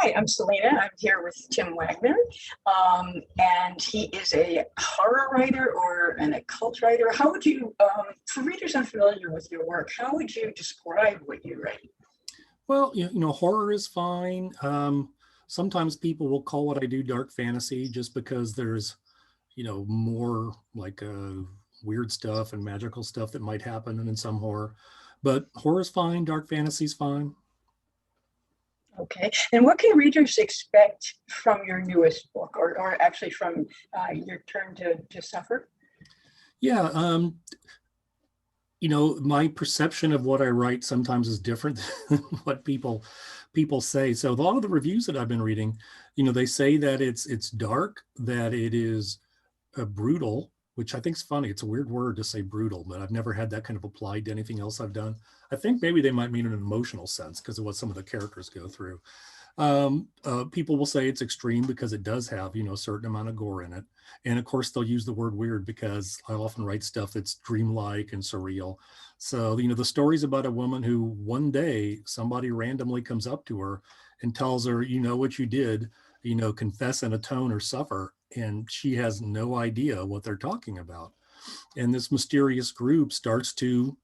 Hi, I'm Selina. I'm here with Tim Waggoner, and he is a horror writer or an occult writer. How would you, for readers unfamiliar with your work, how would you describe what you write? Well, horror is fine. Sometimes people will call what I do dark fantasy just because there's, more like weird stuff and magical stuff that might happen in some horror. But horror is fine, dark fantasy is fine. Okay, and what can readers expect from your newest book, or actually from Your Turn to Suffer? Yeah, my perception of what I write sometimes is different than what people say. So a lot of the reviews that I've been reading, they say that it's dark, that it is brutal, which I think is funny. It's a weird word to say brutal, but I've never had that kind of applied to anything else I've done. I think maybe they might mean in an emotional sense because of what some of the characters go through. People will say it's extreme because it does have, a certain amount of gore in it. And of course, they'll use the word weird because I often write stuff that's dreamlike and surreal. So, the story's about a woman who one day somebody randomly comes up to her and tells her, you know what you did, confess and atone or suffer. And she has no idea what they're talking about. And this mysterious group starts to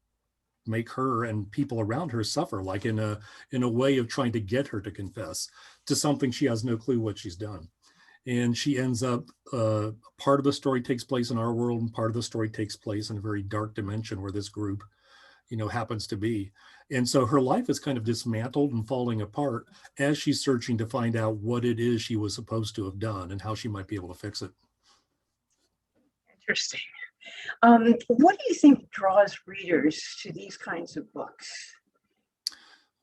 make her and people around her suffer, like in a way of trying to get her to confess to something she has no clue what she's done. And she ends up, part of the story takes place in our world, and part of the story takes place in a very dark dimension where this group, happens to be. And so her life is kind of dismantled and falling apart as she's searching to find out what it is she was supposed to have done and how she might be able to fix it. Interesting. What do you think draws readers to these kinds of books?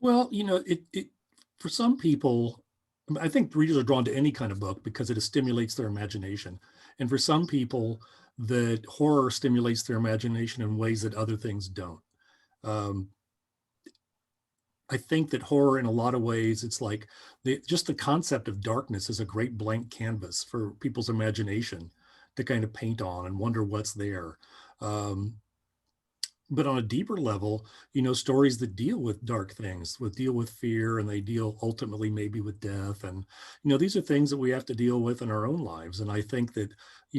Well, it for some people, I think readers are drawn to any kind of book because it stimulates their imagination. And for some people, the horror stimulates their imagination in ways that other things don't. Um, I think that horror, in a lot of ways, it's like just the concept of darkness is a great blank canvas for people's imagination to kind of paint on and wonder what's there. Um, but on a deeper level, stories that deal with dark things, deal with fear, and they deal ultimately maybe with death. And, these are things that we have to deal with in our own lives. And I think that,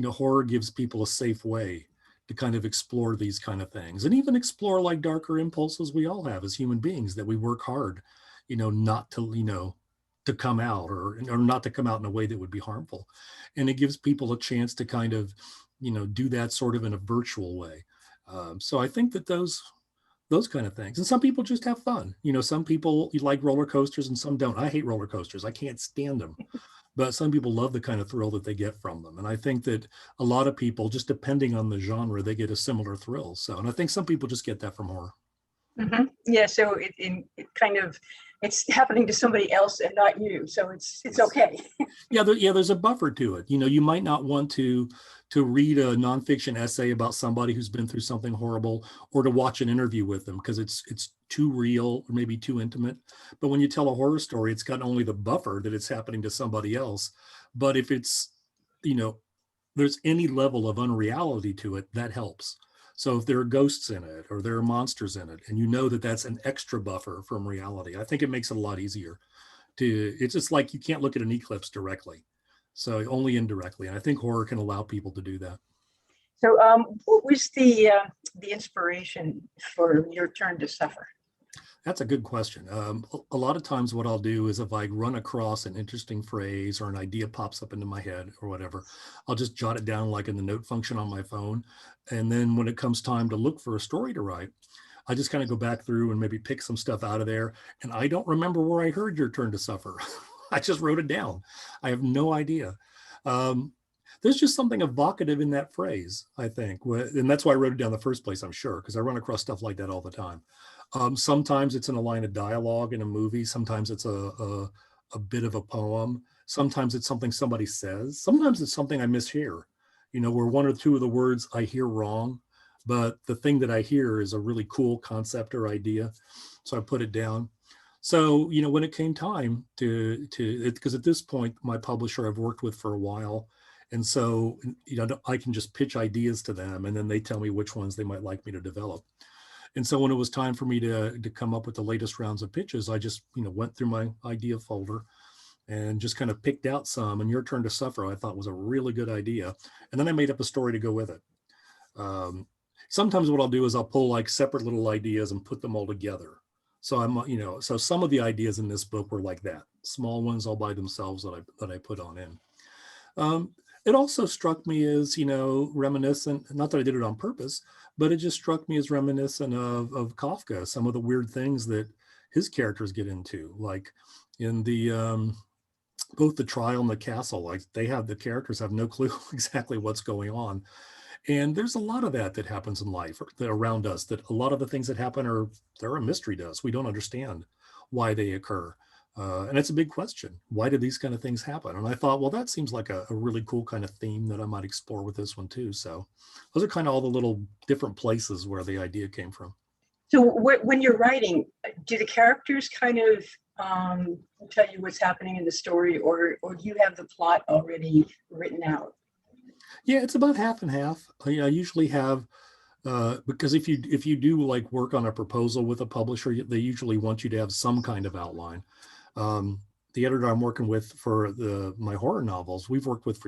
horror gives people a safe way to kind of explore these kind of things and even explore like darker impulses we all have as human beings that we work hard, not to, to come out or not to come out in a way that would be harmful. And it gives people a chance to kind of, do that sort of in a virtual way. So I think that those kind of things, and some people just have fun. Some people like roller coasters and some don't. I hate roller coasters. I can't stand them. But some people love the kind of thrill that they get from them. And I think that a lot of people, just depending on the genre, they get a similar thrill. So, and I think some people just get that from horror. Mm-hmm. Yeah, so it kind of, it's happening to somebody else and not you, so it's okay. There's a buffer to it. You might not want to read a nonfiction essay about somebody who's been through something horrible, or to watch an interview with them because it's too real or maybe too intimate. But when you tell a horror story, it's got only the buffer that it's happening to somebody else. But if it's, there's any level of unreality to it, that helps. So if there are ghosts in it or there are monsters in it, and that that's an extra buffer from reality, I think it makes it a lot easier it's just like you can't look at an eclipse directly, so only indirectly. And I think horror can allow people to do that. So what was the inspiration for Your Turn to Suffer? That's a good question. A lot of times what I'll do is if I run across an interesting phrase or an idea pops up into my head or whatever, I'll just jot it down like in the note function on my phone. And then when it comes time to look for a story to write, I just kind of go back through and maybe pick some stuff out of there. And I don't remember where I heard Your Turn to Suffer. I just wrote it down. I have no idea. There's just something evocative in that phrase, I think. And that's why I wrote it down in the first place, I'm sure, because I run across stuff like that all the time. Sometimes it's in a line of dialogue in a movie. Sometimes it's a bit of a poem. Sometimes it's something somebody says. Sometimes it's something I mishear, where one or two of the words I hear wrong, but the thing that I hear is a really cool concept or idea. So I put it down. So, when it came time because at this point, my publisher I've worked with for a while. And so, I can just pitch ideas to them and then they tell me which ones they might like me to develop. And so when it was time for me to come up with the latest rounds of pitches, I just, went through my idea folder and just kind of picked out some, and Your Turn to Suffer I thought was a really good idea. And then I made up a story to go with it. Um, Sometimes what I'll do is I'll pull like separate little ideas and put them all together. So so some of the ideas in this book were like that, small ones all by themselves that I put on in. Um, it also struck me as, reminiscent, not that I did it on purpose, but it just struck me as reminiscent of Kafka, some of the weird things that his characters get into, like in both the trial and the castle, like the characters have no clue exactly what's going on. And there's a lot of that happens in life around us, that a lot of the things that happen they're a mystery to us. We don't understand why they occur. And it's a big question. Why do these kind of things happen? And I thought, well, that seems like a really cool kind of theme that I might explore with this one too. So those are kind of all the little different places where the idea came from. So when you're writing, do the characters kind of tell you what's happening in the story, or do you have the plot already written out? Yeah, it's about half and half. I usually have, because if you do like work on a proposal with a publisher, they usually want you to have some kind of outline. The editor I'm working with for my horror novels, we've worked with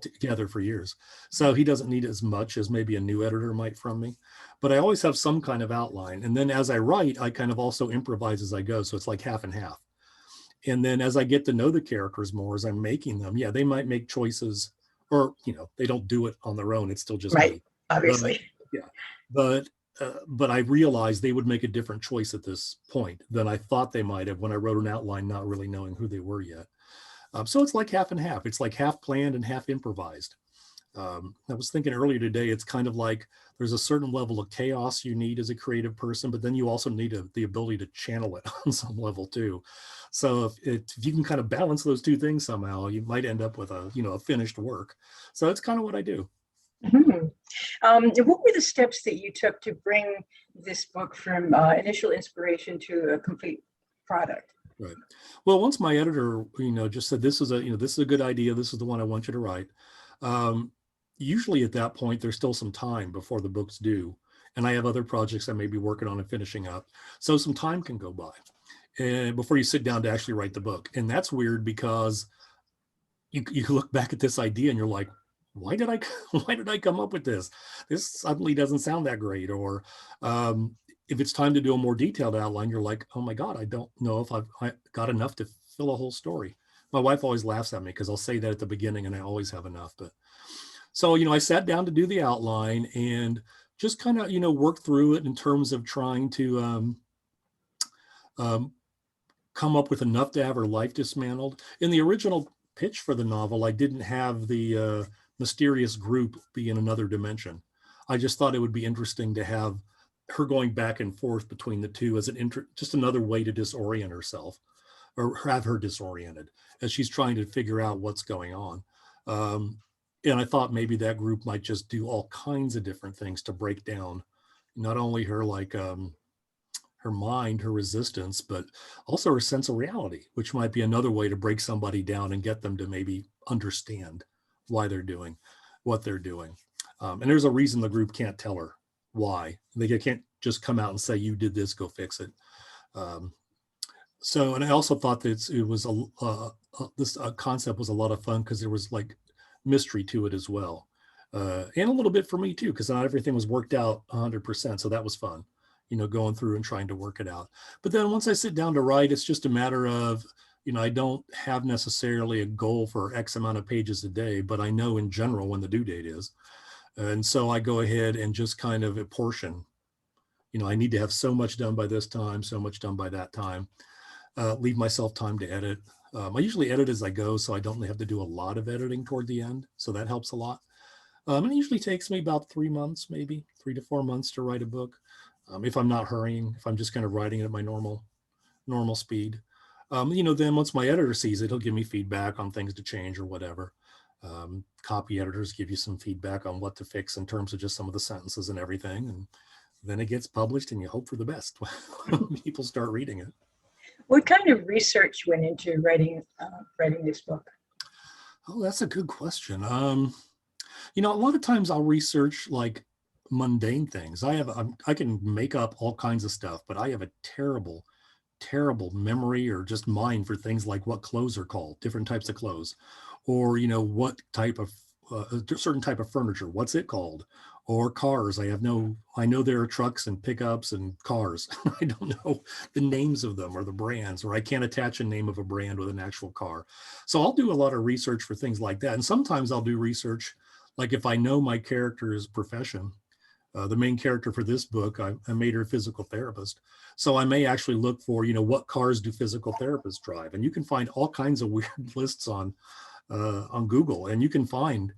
together for years. So he doesn't need as much as maybe a new editor might from me, but I always have some kind of outline. And then as I write, I kind of also improvise as I go. So it's like half and half. And then as I get to know the characters more, as I'm making them, yeah, they might make choices, or, they don't do it on their own. It's still just Right, me. But obviously. yeah, but I realized they would make a different choice at this point than I thought they might have when I wrote an outline, not really knowing who they were yet. So it's like half and half. It's like half planned and half improvised. I was thinking earlier today, it's kind of like there's a certain level of chaos you need as a creative person, but then you also need the ability to channel it on some level too. So if you can kind of balance those two things somehow, you might end up with a finished work. So that's kind of what I do. Mm-hmm. What were the steps that you took to bring this book from initial inspiration to a complete product? Right. Well, once my editor, just said, this is a good idea. This is the one I want you to write. Um, Usually at that point, there's still some time before the book's due. And I have other projects I may be working on and finishing up. So some time can go by and before you sit down to actually write the book. And that's weird because you look back at this idea and you're like, why did I come up with this? This suddenly doesn't sound that great. Or if it's time to do a more detailed outline, you're like, oh my God, I don't know if I got enough to fill a whole story. My wife always laughs at me because I'll say that at the beginning and I always have enough. But so, I sat down to do the outline and just kind of, work through it in terms of trying to um, come up with enough to have her life dismantled. In the original pitch for the novel, I didn't have the mysterious group be in another dimension. I just thought it would be interesting to have her going back and forth between the two as just another way to disorient herself, or have her disoriented as she's trying to figure out what's going on. And I thought maybe that group might just do all kinds of different things to break down not only her her mind, her resistance, but also her sense of reality, which might be another way to break somebody down and get them to maybe understand why they're doing what they're doing. And there's a reason the group can't tell her why. They can't just come out and say, you did this, go fix it. And I also thought that it was this concept was a lot of fun because there was like mystery to it as well. And a little bit for me too, because not everything was worked out 100%. So that was fun, going through and trying to work it out. But then once I sit down to write, it's just a matter of, I don't have necessarily a goal for X amount of pages a day, but I know in general when the due date is. And so I go ahead and just kind of apportion, I need to have so much done by this time, so much done by that time, leave myself time to edit. I usually edit as I go, so I don't have to do a lot of editing toward the end. So that helps a lot. And it usually takes me about 3 months, maybe 3 to 4 months to write a book. If I'm not hurrying, if I'm just kind of writing it at my normal speed. Then once my editor sees it, he'll give me feedback on things to change or whatever. Copy editors give you some feedback on what to fix in terms of just some of the sentences and everything. And then it gets published and you hope for the best when people start reading it. What kind of research went into writing this book? Oh, that's a good question. A lot of times I'll research like mundane things. I can make up all kinds of stuff, but I have a terrible terrible memory or just mind for things like what clothes are called, different types of clothes, or, what type of a certain type of furniture, what's it called, or cars. I know there are trucks and pickups and cars. I don't know the names of them or the brands, or I can't attach a name of a brand with an actual car. So I'll do a lot of research for things like that. And sometimes I'll do research, like if I know my character's profession. The main character for this book, I made her a physical therapist. So I may actually look for, what cars do physical therapists drive? And you can find all kinds of weird lists on Google, and you can find,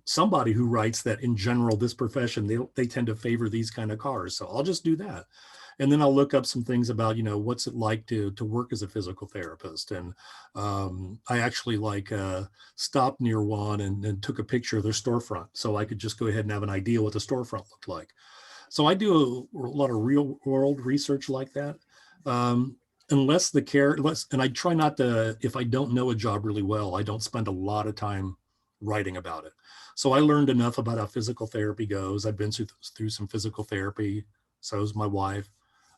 somebody who writes that in general, this profession, they tend to favor these kind of cars. So I'll just do that. And then I'll look up some things about, what's it like to work as a physical therapist. And I actually stopped near one and took a picture of their storefront, so I could just go ahead and have an idea what the storefront looked like. So I do a lot of real world research like that. Unless and I try not to, if I don't know a job really well, I don't spend a lot of time writing about it. So I learned enough about how physical therapy goes. I've been through some physical therapy. So is my wife.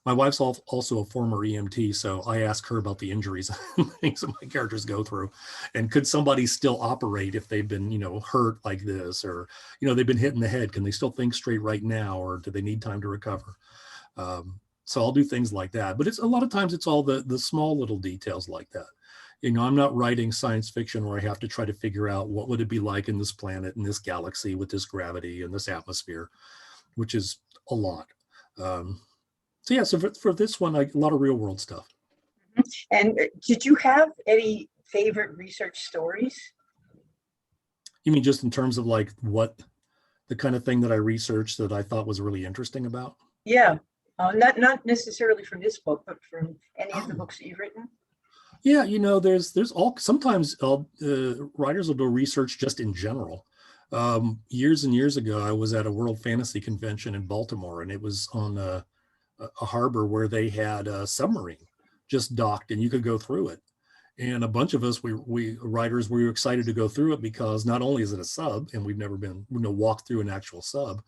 My wife's also a former EMT, so I ask her about the injuries and things that my characters go through. And could somebody still operate if they've been, hurt like this, or, they've been hit in the head? Can they still think straight right now, or do they need time to recover? So I'll do things like that. But a lot of times it's all the small little details like that. I'm not writing science fiction where I have to try to figure out what would it be like in this planet, in this galaxy, with this gravity and this atmosphere, which is a lot. So yeah, so for this one, a lot of real world stuff. And did you have any favorite research stories? You mean just in terms of like what the kind of thing that I researched that I thought was really interesting about? Yeah, not necessarily from this book, but from any of the Oh, books that you've written. yeah, there's all sometimes writers will do research just in general. Years and years ago, I was at a World Fantasy Convention in Baltimore, and it was on a harbor where they had a submarine just docked, and you could go through it. And a bunch of us, we writers, we were excited to go through it because not only is it a sub, and we've never been, walked through an actual sub,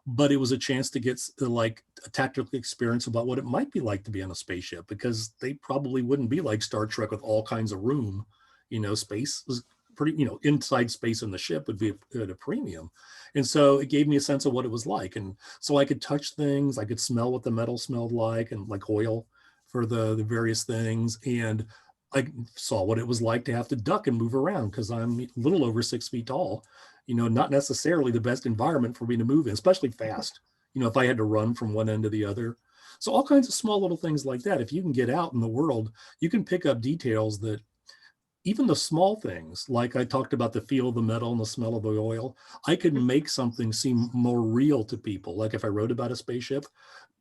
but it was a chance to get like a tactical experience about what it might be like to be on a spaceship, because they probably wouldn't be like Star Trek with all kinds of room. Space was pretty, inside space in the ship would be at a premium. And so it gave me a sense of what it was like. And so I could touch things, I could smell what the metal smelled like, and like oil for the various things. And I saw what it was like to have to duck and move around, because I'm a little over 6 feet tall, not necessarily the best environment for me to move in, especially fast, if I had to run from one end to the other. So all kinds of small little things like that. If you can get out in the world, you can pick up details that, even the small things, like I talked about the feel of the metal and the smell of the oil, I could make something seem more real to people. Like if I wrote about a spaceship,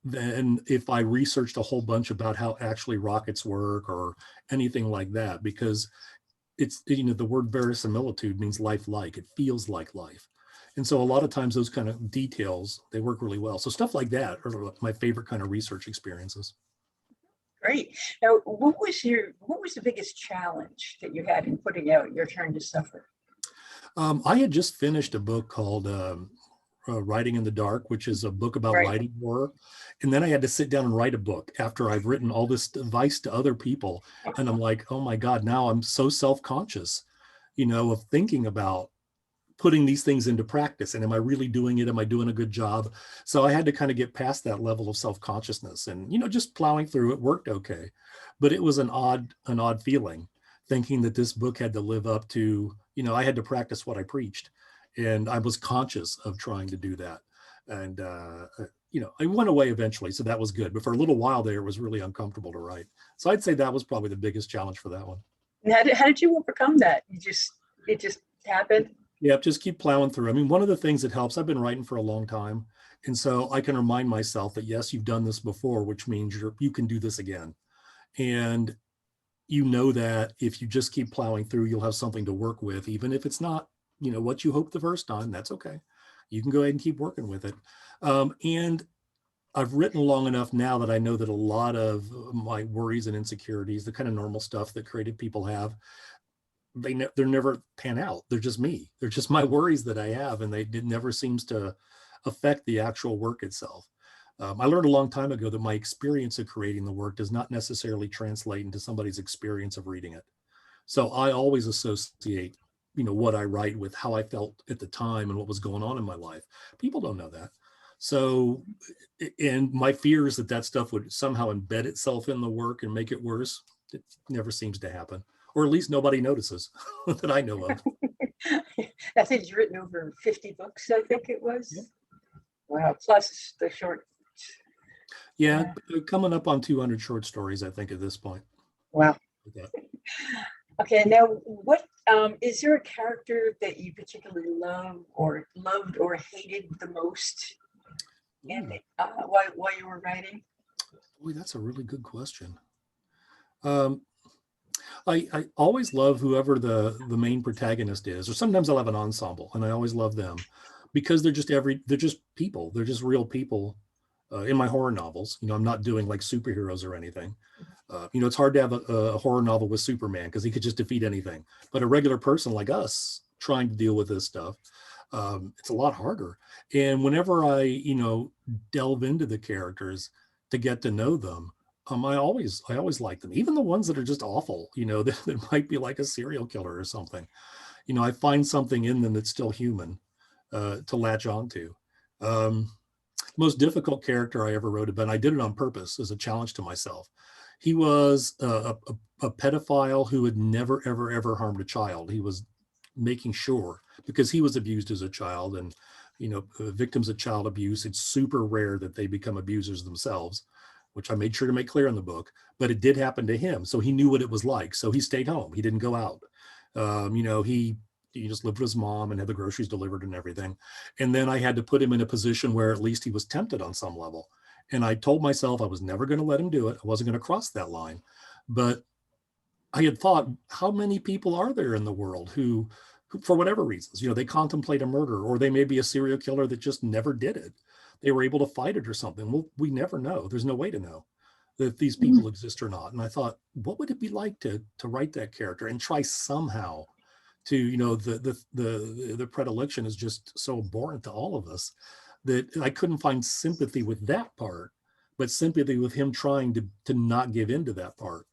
then if I researched a whole bunch about how actually rockets work or anything like that, because it's, the word verisimilitude means lifelike. It feels like life. And so a lot of times those kind of details, they work really well. So stuff like that are my favorite kind of research experiences. Great. Now, what was the biggest challenge that you had in putting out Your Turn to Suffer? I had just finished a book called Writing in the Dark, which is a book about Right. writing horror. And then I had to sit down and write a book after I've written all this advice to other people. And I'm like, oh my God, now I'm so self-conscious, of thinking about putting these things into practice. And am I really doing it? Am I doing a good job? So I had to kind of get past that level of self-consciousness, and, just plowing through it worked okay. But it was an odd feeling, thinking that this book had to live up to, I had to practice what I preached. And I was conscious of trying to do that. And, I went away eventually. So that was good. But for a little while there, it was really uncomfortable to write. So I'd say that was probably the biggest challenge for that one. And how did you overcome that? It just happened? Yeah, just keep plowing through. I mean, one of the things that helps, I've been writing for a long time. And so I can remind myself that, yes, you've done this before, which means you can do this again. And that if you just keep plowing through, you'll have something to work with, even if it's not, what you hoped the first time. That's okay. You can go ahead and keep working with it. And I've written long enough now that I know that a lot of my worries and insecurities, the kind of normal stuff that creative people have, they're never pan out. They're just me. They're just my worries that I have, and it never seems to affect the actual work itself. I learned a long time ago that my experience of creating the work does not necessarily translate into somebody's experience of reading it. So I always associate, what I write with how I felt at the time and what was going on in my life. People don't know that. So, and my fear is that that stuff would somehow embed itself in the work and make it worse. It never seems to happen, or at least nobody notices that I know of. I think he's written over 50 books, I think it was. Yeah. Wow, plus the short. Yeah, coming up on 200 short stories, I think, at this point. Wow. Okay. Okay, now what is there a character that you particularly loved or hated the most in while you were writing? Boy, that's a really good question. Um, I always love whoever the main protagonist is, or sometimes I'll have an ensemble, and I always love them because they're just people, they're just real people. In my horror novels, I'm not doing like superheroes or anything. It's hard to have a horror novel with Superman because he could just defeat anything. But a regular person like us trying to deal with this stuff, it's a lot harder. And whenever I, delve into the characters to get to know them, I always like them, even the ones that are just awful, that might be like a serial killer or something. I find something in them that's still human to latch onto. Um, Most difficult character I ever wrote about, and I did it on purpose as a challenge to myself. He was a pedophile who had never, ever, ever harmed a child. He was making sure, because he was abused as a child, and victims of child abuse, it's super rare that they become abusers themselves, which I made sure to make clear in the book. But it did happen to him, so he knew what it was like. So he stayed home. He didn't go out. He just lived with his mom and had the groceries delivered and everything. And then I had to put him in a position where at least he was tempted on some level. And I told myself I was never going to let him do it. I wasn't going to cross that line. But I had thought, how many people are there in the world who for whatever reasons, they contemplate a murder, or they may be a serial killer that just never did it. They were able to fight it or something. Well, we never know. There's no way to know that these people exist or not. And I thought, what would it be like to write that character and try somehow to, the predilection is just so abhorrent to all of us that I couldn't find sympathy with that part, but sympathy with him trying to not give in to that part.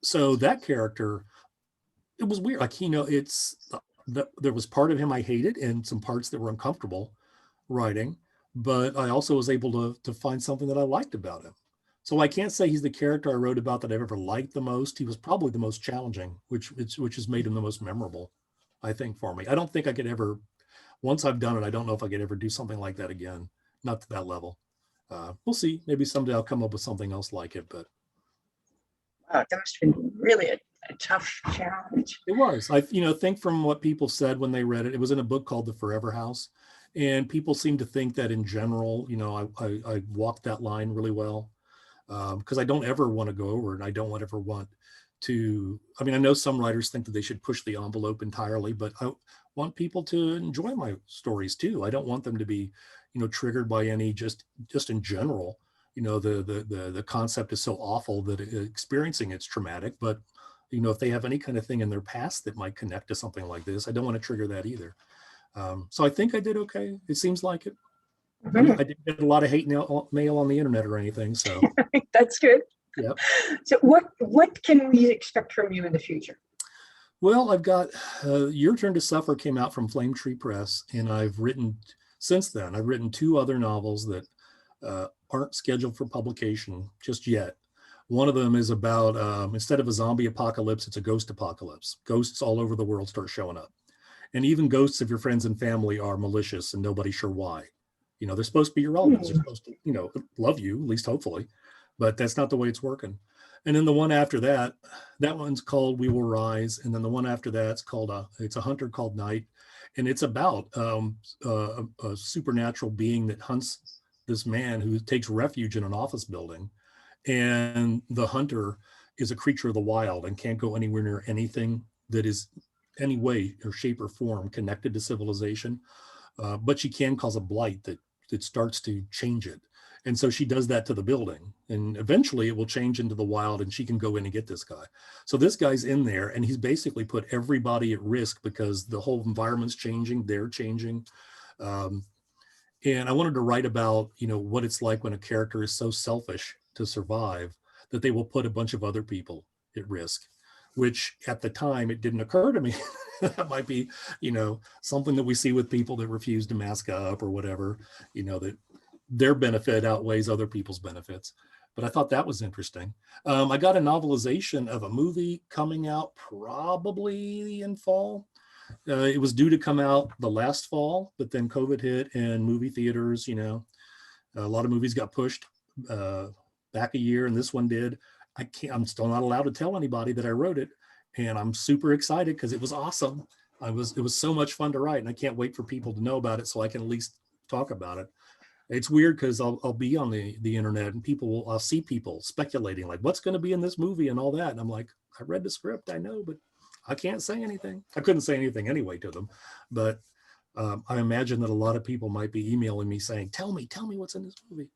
So that character, it was weird. Like, there was part of him I hated and some parts that were uncomfortable writing, but I also was able to find something that I liked about him. So I can't say he's the character I wrote about that I've ever liked the most. He was probably the most challenging, which has made him the most memorable, I think, for me. I don't think I could ever, once I've done it, I don't know if I could ever do something like that again. Not to that level. We'll see. Maybe someday I'll come up with something else like it, but. Wow, that must have been really a tough challenge. It was. I think from what people said when they read it, it was in a book called The Forever House. And people seem to think that in general, I walked that line really well. Because I don't ever want to go over it, and I don't ever want to. I mean, I know some writers think that they should push the envelope entirely, but I want people to enjoy my stories too. I don't want them to be, triggered by any just in general. The concept is so awful that experiencing it's traumatic. But if they have any kind of thing in their past that might connect to something like this, I don't want to trigger that either. So I think I did okay. It seems like it. I didn't get a lot of hate mail on the internet or anything, so. That's good. Yeah. So what can we expect from you in the future? Well, I've got Your Turn to Suffer came out from Flame Tree Press, and since then, I've written 2 other novels that aren't scheduled for publication just yet. One of them is about, instead of a zombie apocalypse, it's a ghost apocalypse. Ghosts all over the world start showing up. And even ghosts of your friends and family are malicious, and nobody's sure why. They're supposed to be your relatives. They're supposed to, love you, at least hopefully, but that's not the way it's working. And then the one after that one's called We Will Rise. And then the one after that's called it's a hunter called Night. And it's about a supernatural being that hunts this man who takes refuge in an office building. And the hunter is a creature of the wild and can't go anywhere near anything that is any way or shape or form connected to civilization. But she can cause a blight that starts to change it. And so she does that to the building, and eventually it will change into the wild and she can go in and get this guy. So this guy's in there and he's basically put everybody at risk because the whole environment's changing, they're changing. And I wanted to write about, what it's like when a character is so selfish to survive that they will put a bunch of other people at risk, which at the time it didn't occur to me. That might be, something that we see with people that refuse to mask up or whatever, that their benefit outweighs other people's benefits. But I thought that was interesting. I got a novelization of a movie coming out probably in fall. It was due to come out the last fall, but then COVID hit and movie theaters, a lot of movies got pushed back a year, and this one did. I'm still not allowed to tell anybody that I wrote it, and I'm super excited because it was awesome. It was so much fun to write, and I can't wait for people to know about it so I can at least talk about it. It's weird because I'll be on the internet and I'll see people speculating like what's going to be in this movie and all that, and I'm like, I read the script, I know, but I can't say anything. I couldn't say anything anyway to them, but I imagine that a lot of people might be emailing me saying, tell me what's in this movie.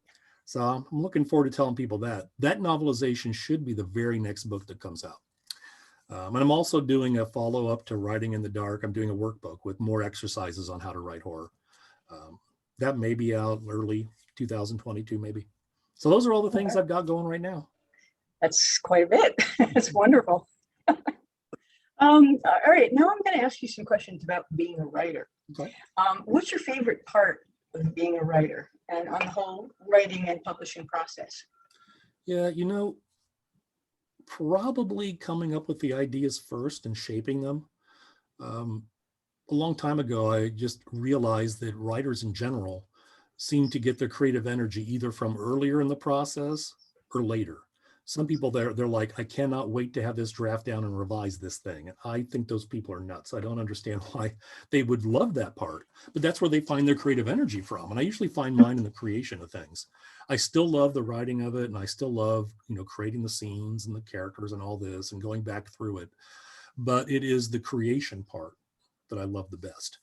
So I'm looking forward to telling people that novelization should be the very next book that comes out. And I'm also doing a follow-up to Writing in the Dark. I'm doing a workbook with more exercises on how to write horror. That may be out early 2022, maybe. So those are all the things I've got going right now. That's quite a bit. It's wonderful. All right, now I'm going to ask you some questions about being a writer. Okay. What's your favorite part of being a writer and on the whole writing and publishing process? Yeah, probably coming up with the ideas first and shaping them. A long time ago, I just realized that writers in general seem to get their creative energy either from earlier in the process or later. Some people they're like, I cannot wait to have this draft down and revise this thing. I think those people are nuts. I don't understand why they would love that part, but that's where they find their creative energy from. And I usually find mine in the creation of things. I still love the writing of it, and I still love, creating the scenes and the characters and all this and going back through it. But it is the creation part that I love the best.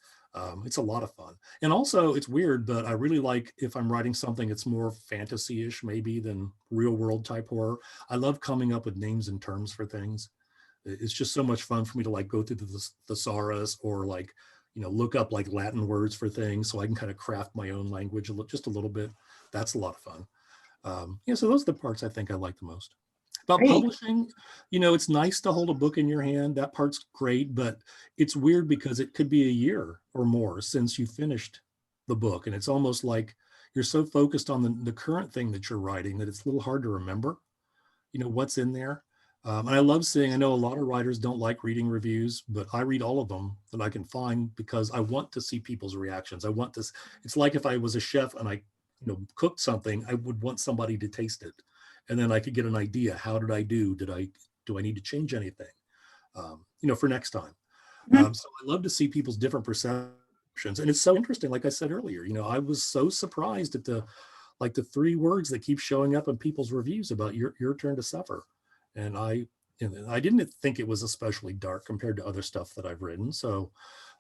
It's a lot of fun. And also it's weird, but I really like if I'm writing something, it's more fantasy-ish maybe than real world type horror. I love coming up with names and terms for things. It's just so much fun for me to like go through the thesaurus or like, look up like Latin words for things so I can kind of craft my own language just a little bit. That's a lot of fun. So those are the parts I think I like the most. About Great. publishing, it's nice to hold a book in your hand. That part's great, but it's weird because it could be a year or more since you finished the book. And it's almost like you're so focused on the current thing that you're writing that it's a little hard to remember, what's in there. And I love seeing, I know a lot of writers don't like reading reviews, but I read all of them that I can find because I want to see people's reactions. I want this. It's like if I was a chef and I, cooked something, I would want somebody to taste it. And then I could get an idea. How did I do? Do I need to change anything, for next time? So I love to see people's different perceptions. And it's so interesting. Like I said earlier, I was so surprised at the 3 words that keep showing up in people's reviews about your turn to suffer. And I didn't think it was especially dark compared to other stuff that I've written. So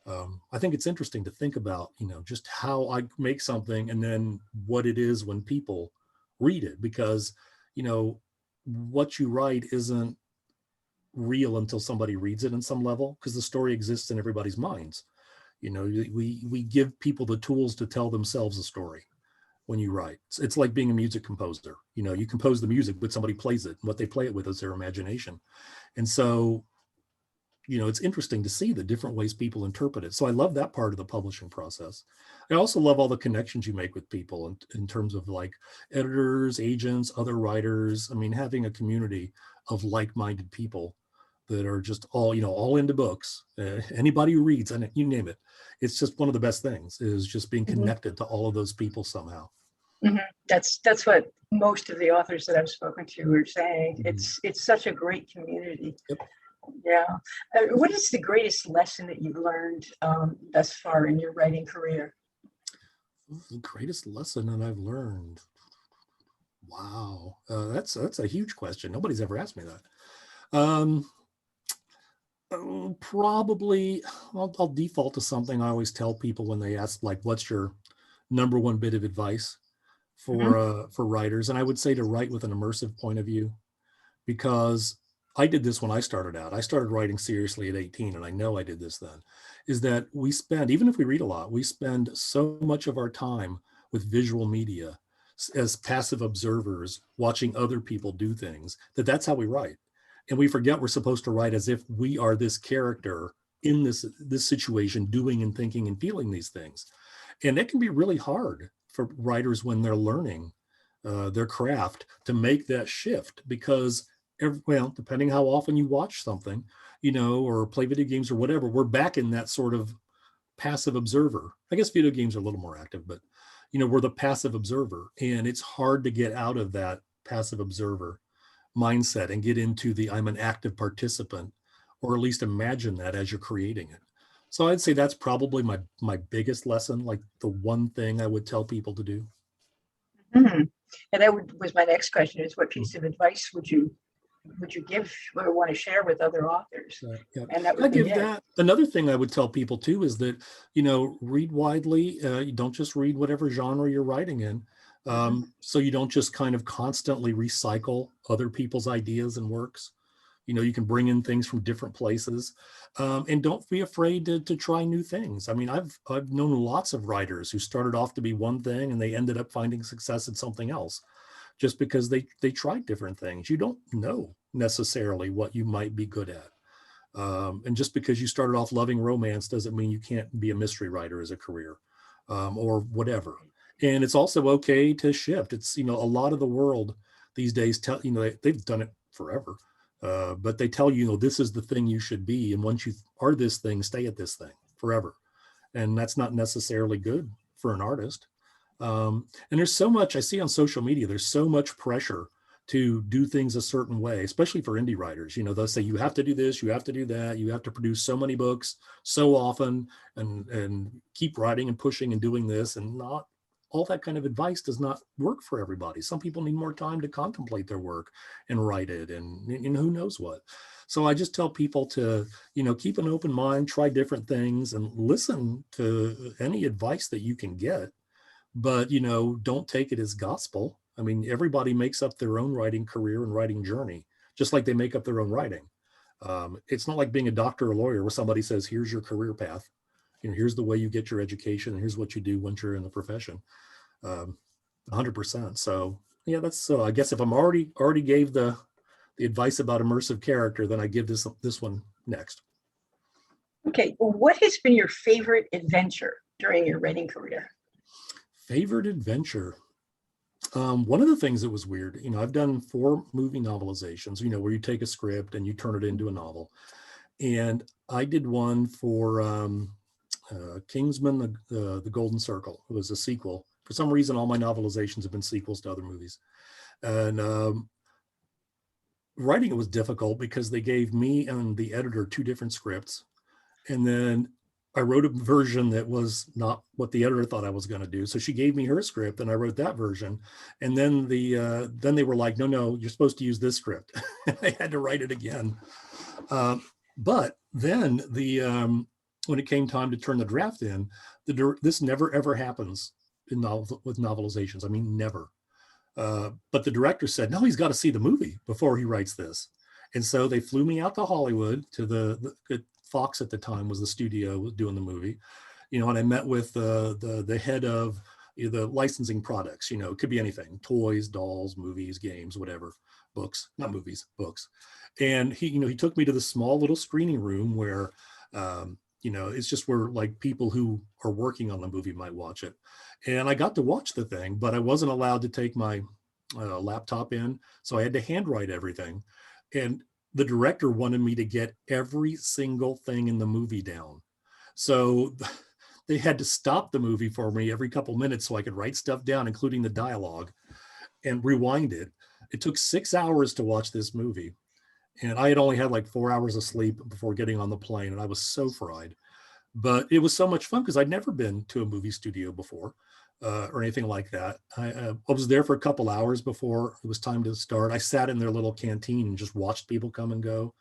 I think it's interesting to think about, just how I make something and then what it is when people read it, because what you write isn't real until somebody reads it in some level, because the story exists in everybody's minds. We give people the tools to tell themselves a story when you write. It's like being a music composer. You compose the music, but somebody plays it. What they play it with is their imagination. And so, it's interesting to see the different ways people interpret it. So I love that part of the publishing process. I also love all the connections you make with people in terms of like editors, agents, other writers. I mean, having a community of like-minded people that are just all into books. Anybody who reads, and you name it, it's just one of the best things is just being connected to all of those people somehow. Mm-hmm. That's what most of the authors that I've spoken to are saying. Mm-hmm. It's such a great community. Yep. Yeah. What is the greatest lesson that you've learned thus far in your writing career? The greatest lesson that I've learned. Wow, that's a huge question. Nobody's ever asked me that. Probably, I'll default to something I always tell people when they ask, like, what's your number one bit of advice for writers? And I would say to write with an immersive point of view, because I did this when I started out. I started writing seriously at 18, and I know I did this then, is that we spend, even if we read a lot, we spend so much of our time with visual media as passive observers watching other people do things, that's how we write. And we forget we're supposed to write as if we are this character in this situation, doing and thinking and feeling these things. And it can be really hard for writers when they're learning their craft to make that shift, because well, depending how often you watch something, or play video games or whatever, we're back in that sort of passive observer. I guess video games are a little more active, but we're the passive observer, and it's hard to get out of that passive observer mindset and get into the I'm an active participant, or at least imagine that as you're creating it. So I'd say that's probably my biggest lesson, like the one thing I would tell people to do. Hmm. And that was my next question: is what piece of advice would you give or want to share with other authors? Yeah. And that I would be give it. that. Another thing I would tell people too is that, read widely. You don't just read whatever genre you're writing in. Mhm. So you don't just kind of constantly recycle other people's ideas and works. You can bring in things from different places, and don't be afraid to try new things. I mean, I've known lots of writers who started off to be one thing and they ended up finding success at something else, just because they tried different things. You don't know necessarily what you might be good at. And just because you started off loving romance doesn't mean you can't be a mystery writer as a career, or whatever. And it's also okay to shift. It's, a lot of the world these days tell, they've done it forever. But they tell you, this is the thing you should be. And once you are this thing, stay at this thing forever. And that's not necessarily good for an artist. And there's so much I see on social media, there's so much pressure to do things a certain way, especially for indie writers. They'll say you have to do this, you have to do that, you have to produce so many books so often, and keep writing and pushing and doing this. And not all that kind of advice does not work for everybody. Some people need more time to contemplate their work and write it, and who knows what. So I just tell people to, keep an open mind, try different things, and listen to any advice that you can get. But don't take it as gospel. I mean, everybody makes up their own writing career and writing journey, just like they make up their own writing. It's not like being a doctor or lawyer where somebody says, here's your career path, here's the way you get your education, and here's what you do once you're in the profession. 100%. So yeah, that's, so I guess if I'm already gave the advice about immersive character, then I give this one next. Okay, well, what has been your favorite adventure during your writing career? Favorite adventure. One of the things that was weird, I've done 4 movie novelizations, where you take a script and you turn it into a novel. And I did one for Kingsman, the Golden Circle. It was a sequel. For some reason, all my novelizations have been sequels to other movies. And writing it was difficult because they gave me and the editor 2 different scripts. And then I wrote a version that was not what the editor thought I was going to do. So she gave me her script and I wrote that version. And then then they were like, no, you're supposed to use this script. I had to write it again. But then when it came time to turn the draft in, this never ever happens with novelizations. I mean, never. But the director said, no, he's got to see the movie before he writes this. And so they flew me out to Hollywood to the Fox at the time was the studio doing the movie, and I met with the head of the licensing products. It could be anything: toys, dolls, movies, games, whatever, books, not movies, books. And he took me to the small little screening room where, it's just where like people who are working on the movie might watch it. And I got to watch the thing, but I wasn't allowed to take my laptop in, so I had to handwrite everything. And the director wanted me to get every single thing in the movie down. So they had to stop the movie for me every couple minutes so I could write stuff down, including the dialogue, and rewind it. It took 6 hours to watch this movie. And I had only had like 4 hours of sleep before getting on the plane, and I was so fried. But it was so much fun because I'd never been to a movie studio before. Or anything like that. I was there for a couple hours before it was time to start. I sat in their little canteen and just watched people come and go.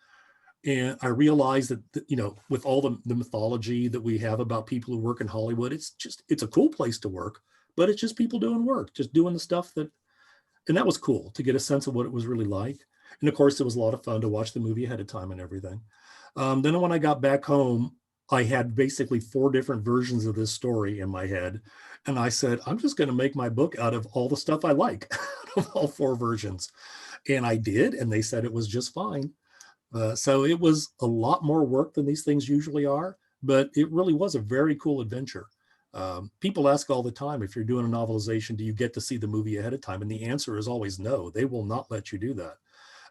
And I realized that, with all the mythology that we have about people who work in Hollywood, it's a cool place to work, but it's just people doing work, just doing the stuff and that was cool to get a sense of what it was really like. And of course, it was a lot of fun to watch the movie ahead of time and everything. Then when I got back home, I had basically 4 different versions of this story in my head. And I said, I'm just going to make my book out of all the stuff I like, of all 4 versions. And I did. And they said it was just fine. So it was a lot more work than these things usually are, but it really was a very cool adventure. People ask all the time, if you're doing a novelization, do you get to see the movie ahead of time? And the answer is always no. They will not let you do that.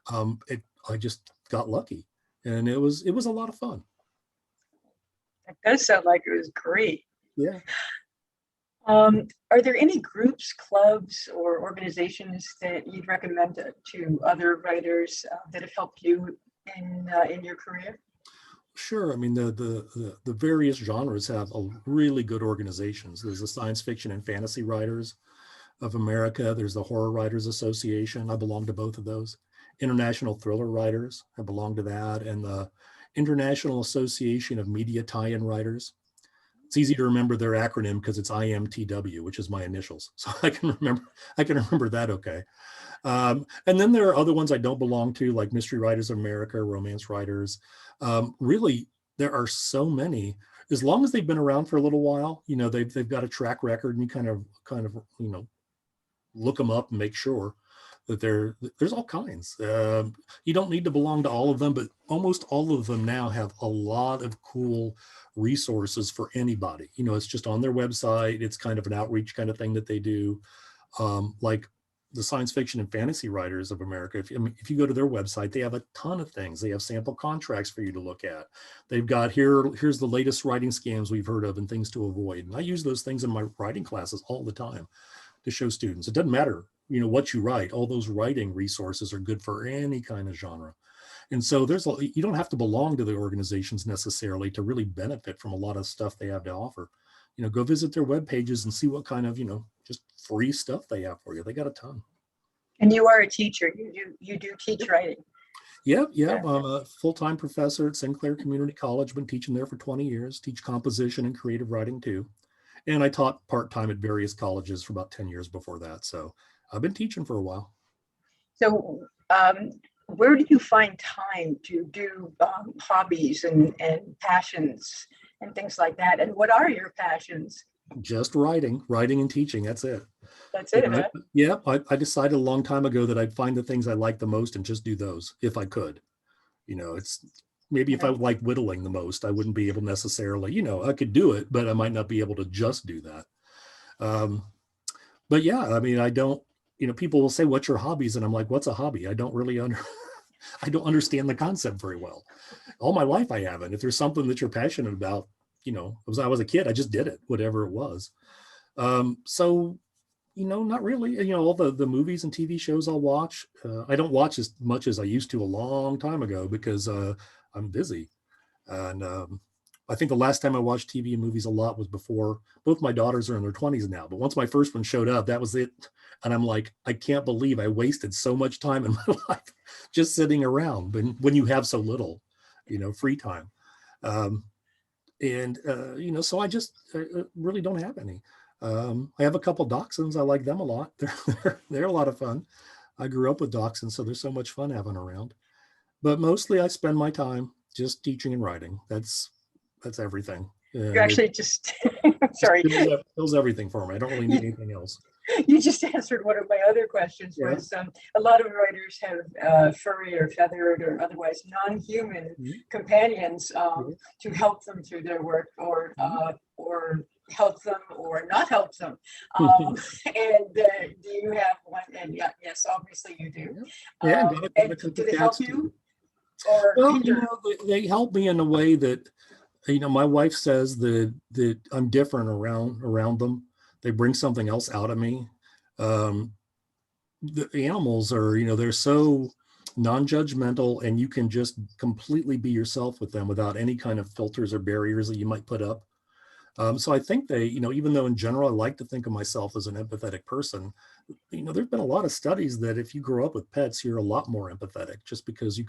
I just got lucky, and it was a lot of fun. It does sound like it was great. Yeah. Are there any groups, clubs, or organizations that you'd recommend to other writers that have helped you in your career? Sure. I mean, the various genres have a really good organizations. There's the Science Fiction and Fantasy Writers of America. There's the Horror Writers Association. I belong to both of those. International Thriller Writers, I belong to that. And the International Association of Media Tie-in Writers. It's easy to remember their acronym because it's IMTW, which is my initials. So I can remember that okay. And then there are other ones I don't belong to, like Mystery Writers of America, Romance Writers. Really, there are so many. As long as they've been around for a little while, they've got a track record, and you kind of look them up and make sure that there's all kinds. You don't need to belong to all of them, but almost all of them now have a lot of cool resources for anybody. It's just on their website. It's kind of an outreach kind of thing that they do. Like the Science Fiction and Fantasy Writers of America, if you go to their website, they have a ton of things. They have sample contracts for you to look at. They've got here's the latest writing scams we've heard of and things to avoid. And I use those things in my writing classes all the time to show students. It doesn't matter, what you write. All those writing resources are good for any kind of genre. And so you don't have to belong to the organizations necessarily to really benefit from a lot of stuff they have to offer. Go visit their web pages and see what kind of, just free stuff they have for you. They got a ton. And you are a teacher. You do teach writing. Yep. I'm a full-time professor at Sinclair Community College. Been teaching there for 20 years. Teach composition and creative writing too. And I taught part-time at various colleges for about 10 years before that. So I've been teaching for a while. So where do you find time to do hobbies and passions and things like that? And what are your passions? Just writing and teaching. That's it. That's it, huh? Yeah. I decided a long time ago that I'd find the things I like the most and just do those if I could. It's maybe if I like whittling the most, I wouldn't be able necessarily, I could do it, but I might not be able to just do that. But yeah, I mean, I don't, people will say, what's your hobbies? And I'm like, what's a hobby? I don't really I don't understand the concept very well. All my life I haven't. If there's something that you're passionate about, as I was a kid, I just did it, whatever it was. So, not really, all the movies and TV shows I'll watch. I don't watch as much as I used to a long time ago because I'm busy. And I think the last time I watched TV and movies a lot was before. Both my daughters are in their 20s now, but once my first one showed up, that was it. And I'm like, I can't believe I wasted so much time in my life just sitting around when you have so little, free time. So I just really don't have any. I have a couple dachshunds. I like them a lot. They're a lot of fun. I grew up with dachshunds, so they're so much fun having around. But mostly I spend my time just teaching and writing. That's everything. You actually just sorry. Fills everything for me. I don't really need anything else. You just answered one of my other questions. Yeah. Was a lot of writers have furry or feathered or otherwise non-human companions to help them through their work or help them or not help them. And do you have one? And yes, obviously you do. Yeah. And do they help you? Or well, they help me in a way that, my wife says that I'm different around them. They bring something else out of me. The animals are, they're so non-judgmental, and you can just completely be yourself with them without any kind of filters or barriers that you might put up. So I think they, even though in general I like to think of myself as an empathetic person, there's been a lot of studies that if you grow up with pets, you're a lot more empathetic just because you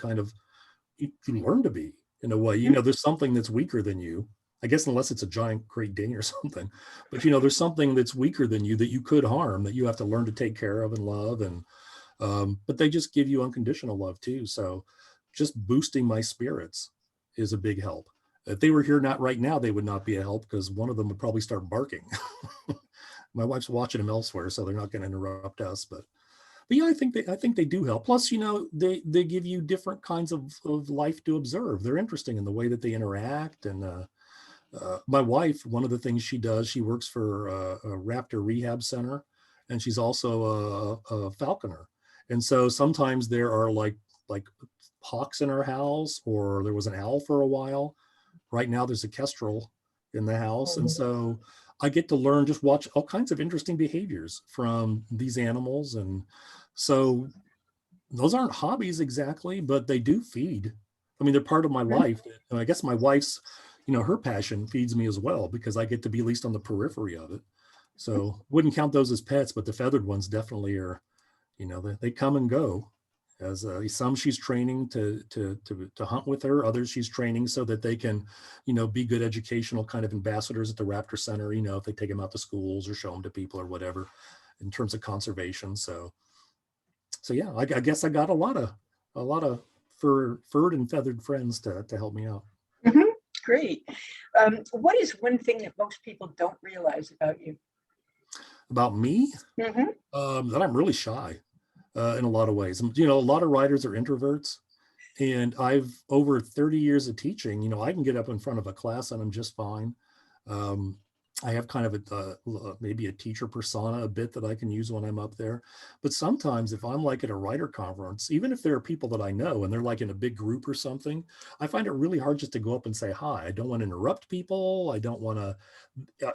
learn to be in a way. There's something that's weaker than you. I guess unless it's a giant Great Dane or something, but there's something that's weaker than you that you could harm, that you have to learn to take care of and love. And But they just give you unconditional love too. So just boosting my spirits is a big help. If they were here not right now, they would not be a help because one of them would probably start barking. My wife's watching them elsewhere, so they're not going to interrupt us. But yeah, I think they do help. Plus, they give you different kinds of life to observe. They're interesting in the way that they interact. And my wife, one of the things she does, she works for a raptor rehab center, and she's also a falconer. And so sometimes there are like hawks in our house, or there was an owl for a while. Right now there's a kestrel in the house. And so I get to learn, just watch all kinds of interesting behaviors from these animals. And so those aren't hobbies exactly, but they do feed. I mean, they're part of my life. And I guess my wife's, her passion feeds me as well, because I get to be at least on the periphery of it. So wouldn't count those as pets, but the feathered ones definitely are, they come and go. As some she's training to hunt with her, others she's training so that they can, be good educational kind of ambassadors at the Raptor Center, if they take them out to schools or show them to people or whatever in terms of conservation. So yeah, I guess I got a lot of furred and feathered friends to help me out. Mm-hmm. Great. What is one thing that most people don't realize about you? About me? Mm-hmm. That I'm really shy. In a lot of ways. A lot of writers are introverts, and I've over 30 years of teaching, I can get up in front of a class and I'm just fine. I have kind of maybe a teacher persona a bit that I can use when I'm up there. But sometimes if I'm like at a writer conference, even if there are people that I know and they're like in a big group or something, I find it really hard just to go up and say hi. I don't want to interrupt people. I don't want to,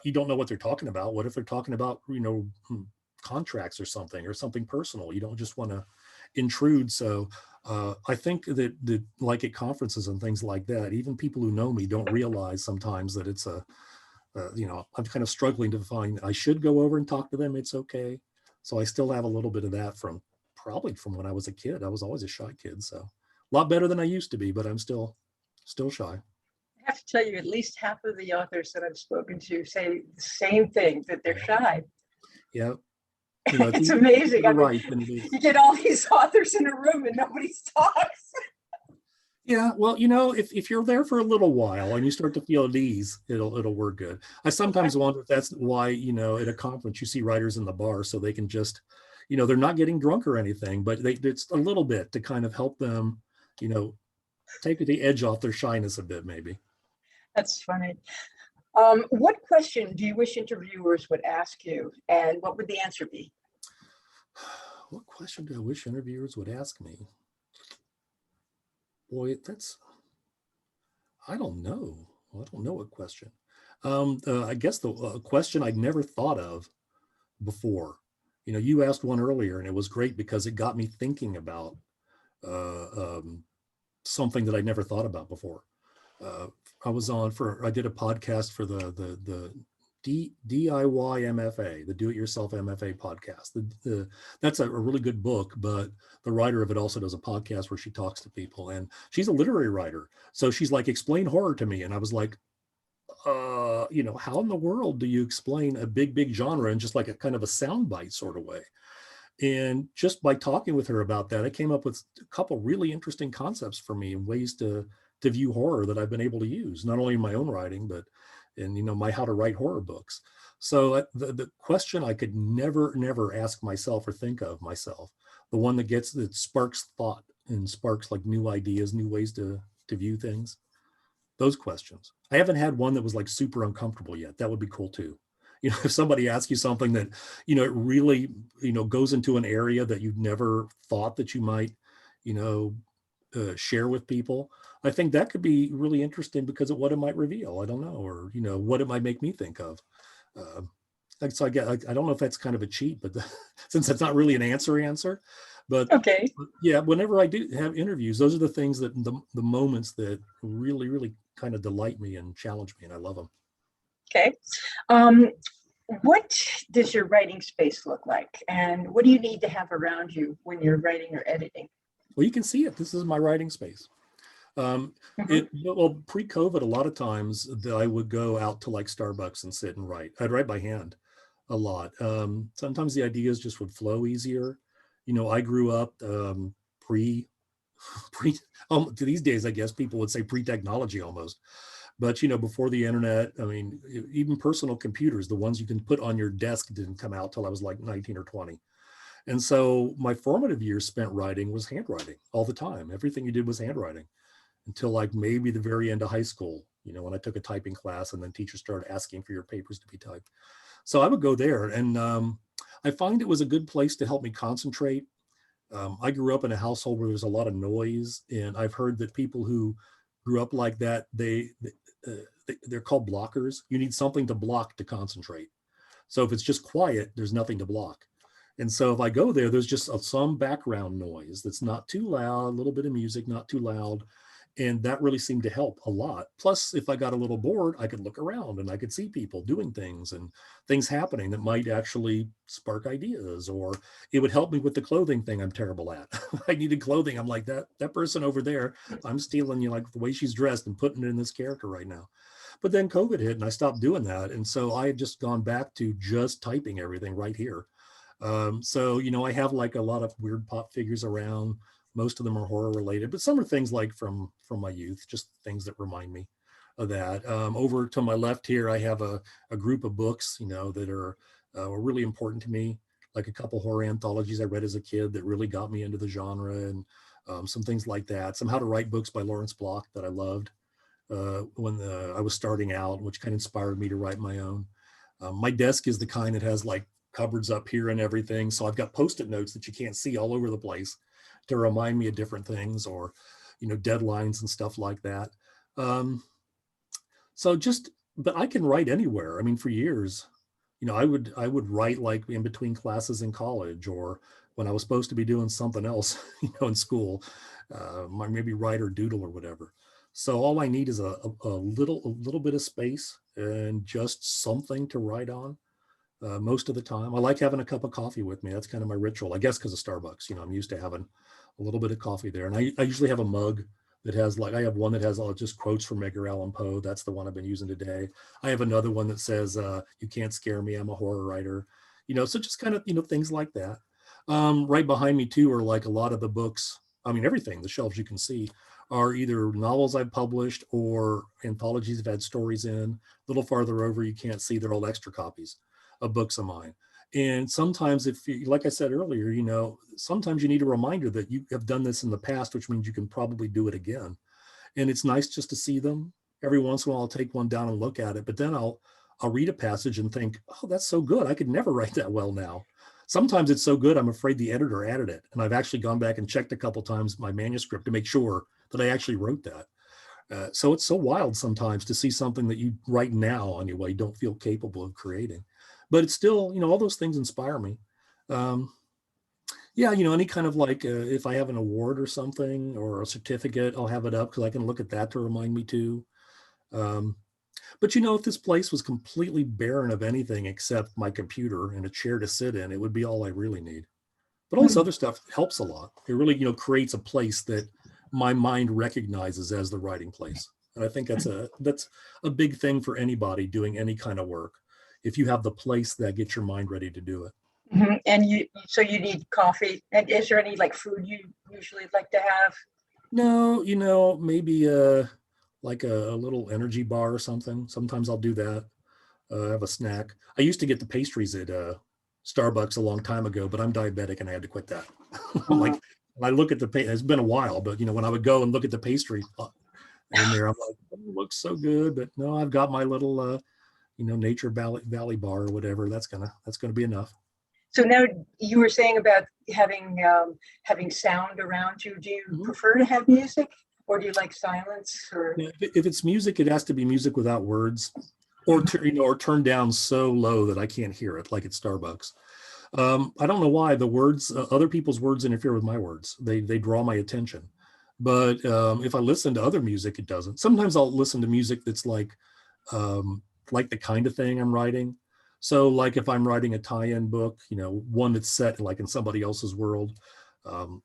you don't know what they're talking about. What if they're talking about, contracts or something personal? You don't just want to intrude. So I think that like at conferences and things like that, even people who know me don't realize sometimes that it's I'm kind of struggling to find I should go over and talk to them. It's okay. So I still have a little bit of that probably from when I was a kid. I was always a shy kid. So a lot better than I used to be, but I'm still shy. I have to tell you, at least half of the authors that I've spoken to say the same thing, that they're shy. Yeah. It's amazing. I mean, you get all these authors in a room and nobody talks. Yeah, well, if you're there for a little while and you start to feel at ease, it'll work good. I sometimes wonder if that's why, at a conference you see writers in the bar, so they can just, they're not getting drunk or anything, but it's a little bit to kind of help them, take the edge off their shyness a bit, maybe. That's funny. What question do you wish interviewers would ask you, and what would the answer be? What question do I wish interviewers would ask me? Boy, I don't know. I don't know what question. I guess the question I'd never thought of before. You asked one earlier, and it was great because it got me thinking about something that I never thought about before. I did a podcast for the DIY MFA, the Do-It-Yourself MFA podcast. That's a really good book, but the writer of it also does a podcast where she talks to people, and she's a literary writer. So she's like, explain horror to me. And I was like, how in the world do you explain a big genre in just like a kind of a soundbite sort of way? And just by talking with her about that, I came up with a couple really interesting concepts for me and ways to view horror that I've been able to use, not only in my own writing, but in, my how to write horror books. So the question I could never ask myself or think of myself, the one that sparks thought and sparks like new ideas, new ways to view things, those questions. I haven't had one that was like super uncomfortable yet. That would be cool too. If somebody asks you something that, it really, goes into an area that you've never thought that you might, share with people, I think that could be really interesting because of what it might reveal. I don't know, or, what it might make me think of. So I don't know if that's kind of a cheat, but since that's not really an answer, but okay. Yeah, whenever I do have interviews, those are the things that the moments that really kind of delight me and challenge me, and I love them. Okay. What does your writing space look like, and what do you need to have around you when you're writing or editing? Well, you can see it. This is my writing space. Pre-COVID, a lot of times that I would go out to like Starbucks and sit and write. I'd write by hand a lot. Sometimes the ideas just would flow easier. I grew up pre pre to these days, I guess people would say pre-technology almost. But before the internet, I mean, even personal computers, the ones you can put on your desk, didn't come out till I was like 19 or 20. And so my formative years spent writing was handwriting all the time. Everything you did was handwriting until like maybe the very end of high school, when I took a typing class and then teachers started asking for your papers to be typed. So I would go there, and I find it was a good place to help me concentrate. I grew up in a household where there's a lot of noise, and I've heard that people who grew up like that, they're called blockers. You need something to block to concentrate. So if it's just quiet, there's nothing to block. And so if I go there, there's just some background noise that's not too loud, a little bit of music, not too loud. And that really seemed to help a lot. Plus, if I got a little bored, I could look around and I could see people doing things and things happening that might actually spark ideas, or it would help me with the clothing thing I'm terrible at. I needed clothing. I'm like, that person over there, I'm stealing, like the way she's dressed and putting it in this character right now. But then COVID hit and I stopped doing that. And so I had just gone back to just typing everything right here. So, I have like a lot of weird pop figures around. Most of them are horror related, but some are things like from my youth, just things that remind me of that. Over to my left here, I have a group of books, that are really important to me, like a couple horror anthologies I read as a kid that really got me into the genre, and some things like that. Some How to Write books by Lawrence Block that I loved when I was starting out, which kind of inspired me to write my own. My desk is the kind that has like cupboards up here and everything. So I've got Post-it notes that you can't see all over the place to remind me of different things, or, deadlines and stuff like that. But I can write anywhere. I mean, for years, I would write like in between classes in college, or when I was supposed to be doing something else, in school, maybe write or doodle or whatever. So all I need is a little bit of space and just something to write on. Most of the time, I like having a cup of coffee with me. That's kind of my ritual, I guess, because of Starbucks. I'm used to having a little bit of coffee there. And I usually have a mug that has, like, I have one that has all just quotes from Edgar Allan Poe. That's the one I've been using today. I have another one that says, "You can't scare me, I'm a horror writer." So just kind of, things like that. Right behind me too are like a lot of the books. I mean, everything, the shelves you can see are either novels I've published or anthologies I've had stories in. A little farther over, you can't see, they're all extra copies of books of mine. And sometimes, if you, like I said earlier, sometimes you need a reminder that you have done this in the past, which means you can probably do it again. And it's nice just to see them. Every once in a while, I'll take one down and look at it, but then I'll read a passage and think, oh, that's so good. I could never write that well now. Sometimes it's so good, I'm afraid the editor added it. And I've actually gone back and checked a couple times my manuscript to make sure that I actually wrote that. So it's so wild sometimes to see something that you right now anyway don't feel capable of creating. But it's still, all those things inspire me. Yeah, any kind of like if I have an award or something or a certificate, I'll have it up because I can look at that to remind me too. But if this place was completely barren of anything except my computer and a chair to sit in, it would be all I really need. But all this other stuff helps a lot. It really, creates a place that my mind recognizes as the writing place. And I think that's a big thing for anybody doing any kind of work. If you have the place that gets your mind ready to do it. And so you need coffee. And is there any like food you usually like to have? No, maybe like a little energy bar or something. Sometimes I'll do that. Have a snack. I used to get the pastries at Starbucks a long time ago, but I'm diabetic and I had to quit that. I'm like, when I look at it's been a while, but when I would go and look at the pastry in there, I'm like, oh, it looks so good. But no, I've got my little Nature Valley bar or whatever. That's gonna be enough. So now you were saying about having sound around you. Do you prefer to have music, or do you like silence? Or if it's music, it has to be music without words, or or turned down so low that I can't hear it, like at Starbucks. I don't know why the words, other people's words interfere with my words. They draw my attention. But if I listen to other music, it doesn't. Sometimes I'll listen to music that's like the kind of thing I'm writing. So like if I'm writing a tie-in book, one that's set like in somebody else's world, I'm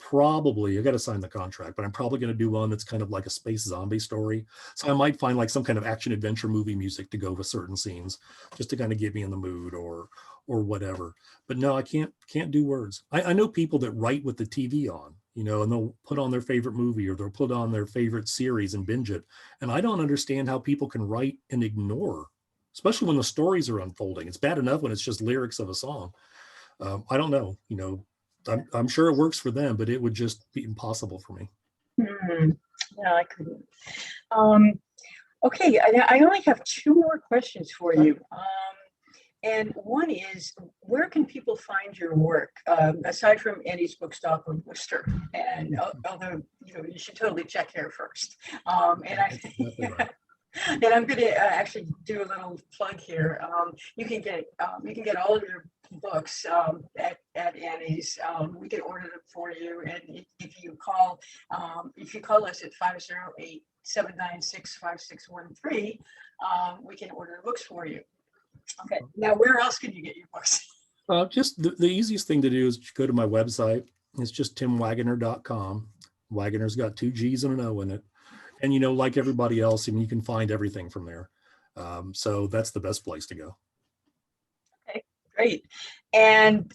probably, I got to sign the contract, but I'm probably going to do one that's kind of like a space zombie story. So I might find like some kind of action adventure movie music to go with certain scenes, just to kind of get me in the mood or whatever. But no, I can't do words. I know people that write with the TV on, you know, and they'll put on their favorite movie or they'll put on their favorite series and binge it. And I don't understand how people can write and ignore, especially when the stories are unfolding. It's bad enough when it's just lyrics of a song. I don't know, you know, I'm sure it works for them, but it would just be impossible for me. Hmm. No, I couldn't. Um, okay, I only have two more questions for Okay. you. And one is, where can people find your work, aside from Annie's Bookstop of Worcester? And although, you know, you should totally check here first. And That's exactly right. and I'm going to actually do a little plug here. You can get all of your books at Annie's. We can order them for you, and if you call us at 508-796-5613, we can order the books for you. Okay. Now, where else can you get your books? Just the easiest thing to do is go to my website. It's just timwaggoner.com. Waggoner's got 2 G's and an O in it. And, you know, like everybody else, I mean, you can find everything from there. So that's the best place to go. Okay, great. And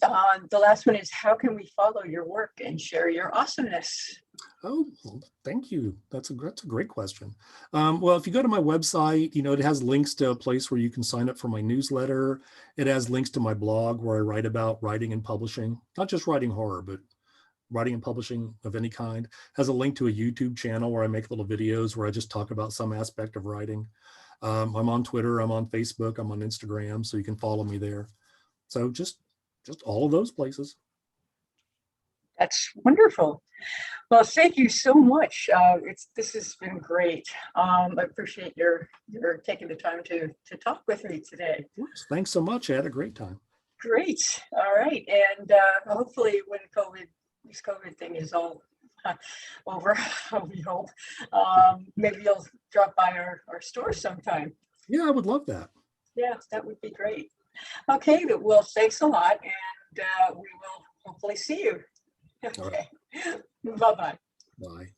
the last one is, how can we follow your work and share your awesomeness? Oh, well, thank you. That's a great question. Well, if you go to my website, you know, it has links to a place where you can sign up for my newsletter. It has links to my blog where I write about writing and publishing, not just writing horror, but writing and publishing of any kind. It has a link to a YouTube channel where I make little videos where I just talk about some aspect of writing. I'm on Twitter, I'm on Facebook, I'm on Instagram, so you can follow me there. So just all of those places. That's wonderful. Well, thank you so much. This has been great. I appreciate your taking the time to talk with me today. Thanks so much. I had a great time. Great. All right. And hopefully when this COVID thing is all over, we hope, maybe you'll drop by our store sometime. Yeah, I would love that. Yeah, that would be great. Okay, well, thanks a lot. And we will hopefully see you. Okay. Bye-bye. Bye.